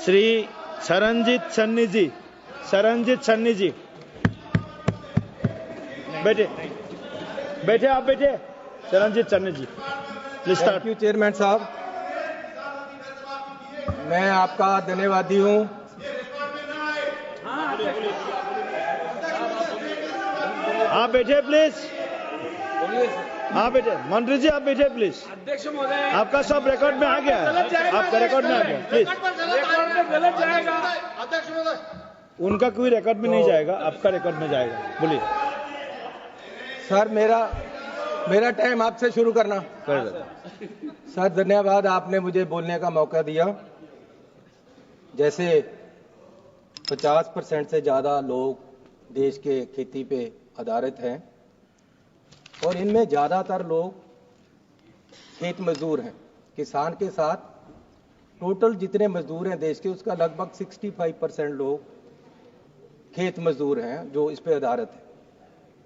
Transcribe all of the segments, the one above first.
श्री शरणजीत सन्नी जी, शरणजीत सन्नी जी, बैठे बैठे, आप बैठे। Sharanjit Sunny ji, please start. Thank you chairman साहब, मैं आपका धन्यवादी हूँ। आप बैठे प्लीज, आप बैठे। मंत्री जी आप बैठे प्लीज। अध्यक्ष महोदय, आपका सब रिकॉर्ड में आ गया है, आपका रिकॉर्ड में आ गया प्लीज। गलत जाएगा अध्यक्ष महोदय। उनका कोई रिकॉर्ड में नहीं जाएगा, आपका रिकॉर्ड में जाएगा। बोलिए सर, मेरा टाइम आपसे शुरू करना। सर धन्यवाद, आपने मुझे बोलने का मौका दिया। जैसे 50% से ज़्यादा लोग देश के खेती पे आधारित हैं और इनमें ज़्यादातर लोग खेत मजदूर हैं। किसान के साथ टोटल जितने मजदूर हैं देश के, उसका लगभग 65% लोग खेत मजदूर हैं जो इस पे आधारित है।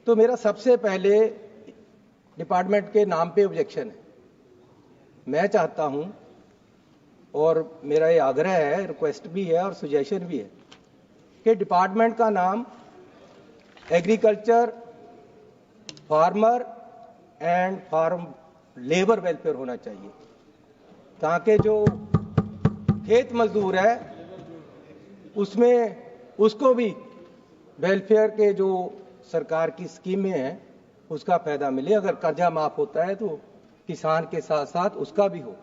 तो मेरा सबसे पहले डिपार्टमेंट के नाम पे ऑब्जेक्शन है। मैं चाहता हूं और मेरा ये आग्रह है, रिक्वेस्ट भी है और सजेशन भी है कि डिपार्टमेंट का नाम agriculture farmer and farm labour welfare होना चाहिए, ताकि जो खेत मजदूर है उसमें उसको भी वेलफेयर के जो सरकार की स्कीमें हैं उसका फायदा मिले। अगर कर्जा माफ होता है तो किसान के साथ साथ उसका भी हो।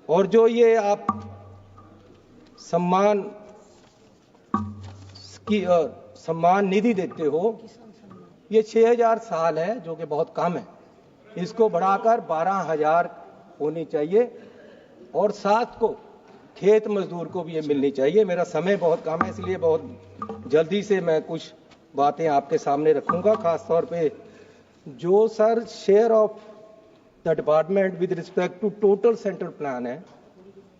और जो ये आप सम्मान निधि देते हो, ये 6000 साल है जो कि बहुत कम है, इसको बढ़ाकर 12000 होनी चाहिए और साथ को खेत मजदूर को भी ये मिलनी चाहिए। मेरा समय बहुत कम है, इसलिए बहुत जल्दी से मैं कुछ बातें आपके सामने रखूंगा। खास तौर पे जो sir share of the department with respect to total central plan है,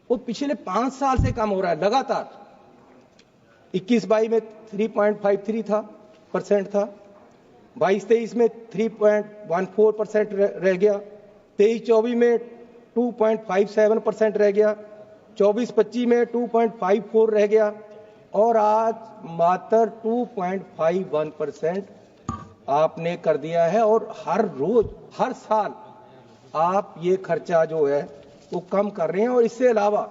वो पिछले 5 साल से कम हो रहा है लगातार। 21-22 में 3.53 परसेंट था, 22-23 में 3.14% रह गया, 23-24 में 2.57% रह गया, 24-25 में 2.54 रह गया और आज मात्र 2.51% आपने कर दिया है। और हर रोज हर साल आप ये खर्चा जो है वो कम कर रहे हैं। और इससे अलावा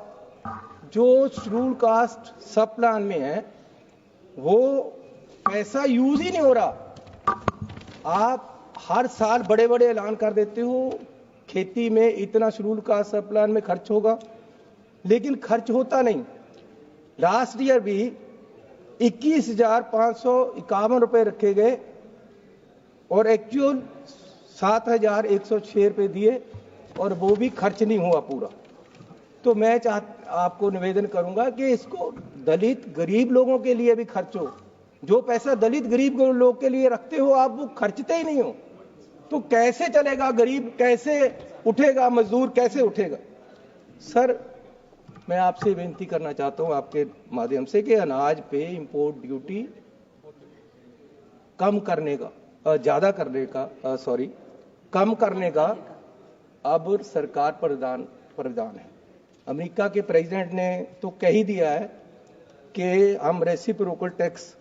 जो शेड्यूल कास्ट सब प्लान में है वो पैसा यूज ही नहीं हो रहा। आप हर साल बड़े बड़े ऐलान कर देते हो खेती में इतना शेड्यूल कास्ट सब प्लान में खर्च होगा, लेकिन खर्च होता नहीं। लास्ट ईयर भी 21,551 रुपए रखे गए और एक्चुअल 7,106 रुपए दिए और वो भी खर्च नहीं हुआ पूरा। तो मैं आपको निवेदन करूंगा कि इसको दलित गरीब लोगों के लिए भी खर्च हो। जो पैसा दलित गरीब लोग के लिए रखते हो आप, वो खर्चते ही नहीं हो, तो कैसे चलेगा? गरीब कैसे उठेगा? मजदूर कैसे उठेगा? सर मैं आपसे विनती करना चाहता हूं आपके माध्यम से कि अनाज पे इंपोर्ट ड्यूटी कम करने का कम करने का अब सरकार प्रावधान है। अमेरिका के प्रेसिडेंट ने तो कह ही दिया है कि हम रेसिप्रोकल टैक्स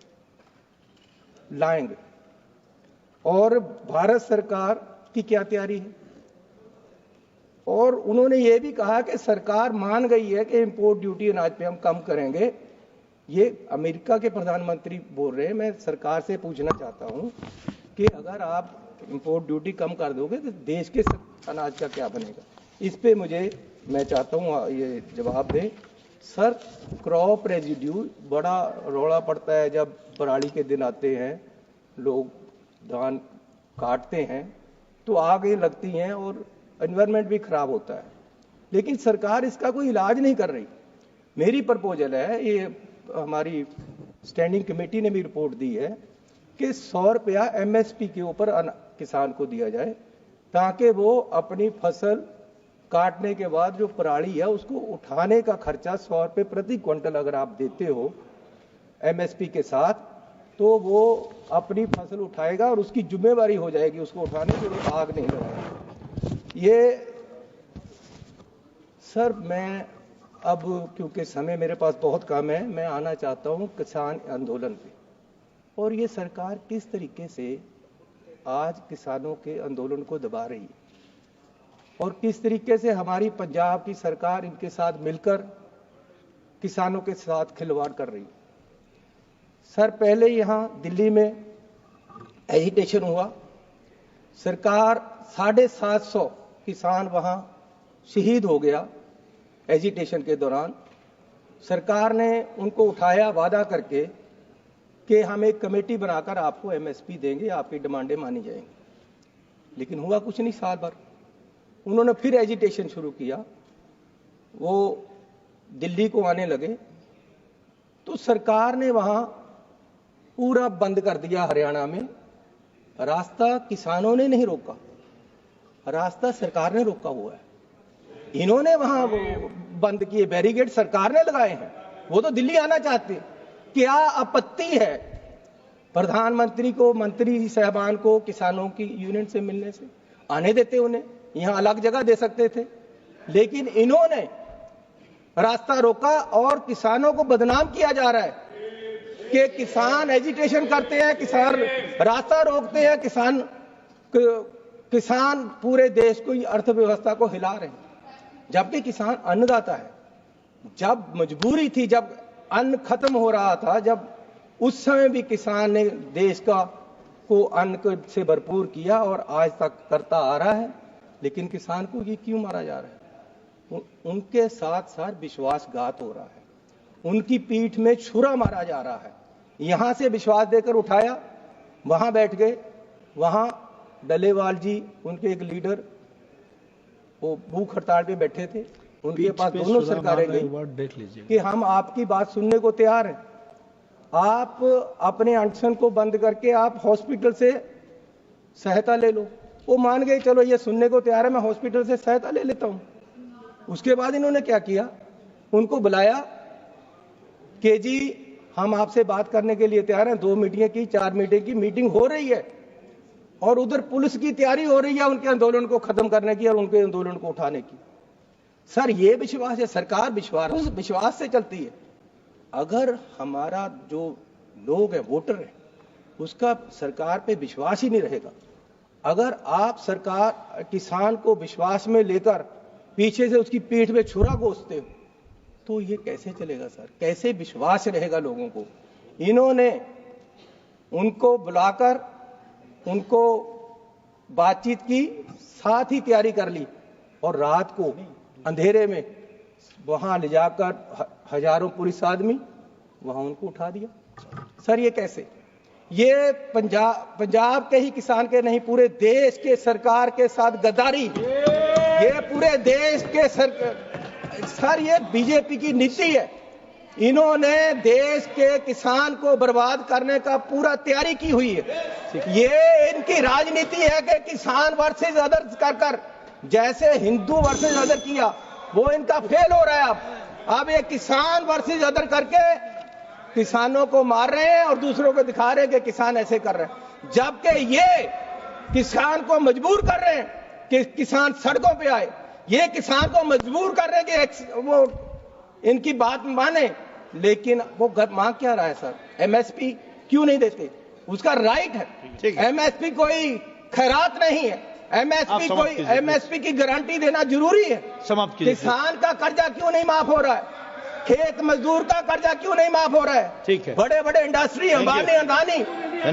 लाएंगे। और भारत सरकार की क्या तैयारी है? और उन्होंने ये भी कहा कि सरकार मान गई है कि इंपोर्ट ड्यूटी अनाज पे हम कम करेंगे। ये अमेरिका के प्रधानमंत्री बोल रहे हैं। मैं सरकार से पूछना चाहता हूं कि अगर आप इंपोर्ट ड्यूटी कम कर दोगे तो देश के अनाज का क्या बनेगा? इस पे मैं चाहता हूं ये जवाब दें। सर क्रॉप रेजिड्यू बड़ा रौला पड़ता है जब पराली के दिन आते हैं, लोग धान काटते हैं तो आगे लगती हैं और एनवायरनमेंट भी खराब होता है, लेकिन सरकार इसका कोई इलाज नहीं कर रही। मेरी प्रपोजल है, ये हमारी स्टैंडिंग कमेटी ने भी रिपोर्ट दी है कि 100 रुपया MSP के ऊपर किसान को दिया जाए, ताकि वो अपनी फसल काटने के बाद जो पराली है उसको उठाने का खर्चा 100 रुपये प्रति क्विंटल अगर आप देते हो MSP के साथ, तो वो अपनी फसल उठाएगा और उसकी जिम्मेवारी हो जाएगी उसको उठाने के लिए, आग नहीं लगाएगा। ये सर मैं अब क्योंकि समय मेरे पास बहुत कम है, मैं आना चाहता हूं किसान आंदोलन पे, और ये सरकार किस तरीके से आज किसानों के आंदोलन को दबा रही है और किस तरीके से हमारी पंजाब की सरकार इनके साथ मिलकर किसानों के साथ खिलवाड़ कर रही है। सर, पहले यहां दिल्ली में एजिटेशन हुआ, सरकार 750 किसान वहां शहीद हो गया एजिटेशन के दौरान। सरकार ने उनको उठाया वादा करके कि हम एक कमेटी बनाकर आपको एमएसपी देंगे, आपकी डिमांडें मानी जाएंगी, लेकिन हुआ कुछ नहीं। साल भर उन्होंने फिर एजिटेशन शुरू किया, वो दिल्ली को आने लगे, तो सरकार ने वहां पूरा बंद कर दिया। हरियाणा में रास्ता किसानों ने नहीं रोका, रास्ता सरकार ने रोका हुआ है। इन्होंने वहां बंद किए, बैरिकेड सरकार ने लगाए हैं। वो तो दिल्ली आना चाहते। क्या आपत्ति है प्रधानमंत्री को, मंत्री साहबान को किसानों की यूनियन से मिलने से? आने देते उन्हें, यहां अलग जगह दे सकते थे, लेकिन इन्होंने रास्ता रोका और किसानों को बदनाम किया जा रहा है कि किसान एजिटेशन करते हैं, किसान रास्ता रोकते हैं, किसान पूरे देश को, अर्थव्यवस्था को हिला रहे हैं, जबकि किसान अन्नदाता है। जब मजबूरी थी, जब अन्न खत्म हो रहा था, जब उस समय भी किसान ने देश को अन्न से भरपूर किया और आज तक करता आ रहा है। लेकिन किसान को ये क्यों मारा जा रहा है? उनके साथ साथ विश्वासघात हो रहा है, उनकी पीठ में छुरा मारा जा रहा है। यहां से विश्वास देकर उठाया, वहां बैठ गए, वहां डलेवाल जी, उनके एक लीडर, वो भूख हड़ताल पे बैठे थे, उनके पास दोनों सरकारें गई कि हम आपकी बात सुनने को तैयार हैं, आप अपने अनशन को बंद करके आप हॉस्पिटल से सहायता ले लो। वो मान गए, चलो ये सुनने को तैयार है, मैं हॉस्पिटल से सहायता ले लेता हूं। उसके बाद इन्होंने क्या किया, उनको बुलाया कि जी हम आपसे बात करने के लिए तैयार हैं। 2 मीटिंग की, 4 मीटिंग की मीटिंग हो रही है और उधर पुलिस की तैयारी हो रही है उनके आंदोलन को खत्म करने की और उनके आंदोलन को उठाने की। सर, ये विश्वास है, सरकार विश्वास से चलती है। अगर हमारा जो लोग है, वोटर है, उसका सरकार पे विश्वास ही नहीं रहेगा, अगर आप सरकार किसान को विश्वास में लेकर पीछे से उसकी पीठ में छुरा घोंसते हो, तो ये कैसे चलेगा सर? कैसे विश्वास रहेगा लोगों को? इन्होंने उनको बुलाकर उनको बातचीत की, साथ ही तैयारी कर ली और रात को अंधेरे में वहां ले जाकर हजारों पुलिस आदमी वहां उनको उठा दिया। सर, ये कैसे? ये पंजाब के ही किसान के नहीं, पूरे देश के सरकार के साथ गद्दारी, ये पूरे देश के सर, ये बीजेपी की नीति है। इन्होंने देश के किसान को बर्बाद करने का पूरा तैयारी की हुई है। ये इनकी राजनीति है कि किसान वर्सेस अदर कर जैसे हिंदू वर्सेस अदर किया, वो इनका फेल हो रहा है। अब ये किसान वर्सेस अदर करके किसानों को मार रहे हैं और दूसरों को दिखा रहे हैं कि किसान ऐसे कर रहे हैं, जबकि ये किसान को मजबूर कर रहे हैं कि किसान सड़कों पे आए। ये किसान को मजबूर कर रहे हैं कि वो इनकी बात माने, लेकिन वो मांग क्या रहा है सर? एमएसपी क्यों नहीं देते? उसका राइट है। एमएसपी कोई खैरात नहीं है, एमएसपी की गारंटी देना जरूरी है। किसान का कर्जा क्यों नहीं माफ हो रहा है? खेत मजदूर का कर्जा क्यों नहीं माफ हो रहा है? ठीक है। बड़े बड़े इंडस्ट्री, अंबानी, अदानी,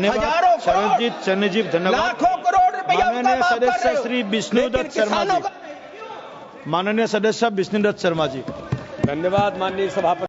हजारों चरणजीत, धन्यवाद। लाखों करोड़ रुपया माननीय सदस्य श्री विष्णुदत्त शर्मा जी, माननीय सदस्य विष्णुदत्त शर्मा जी। धन्यवाद माननीय सभापति।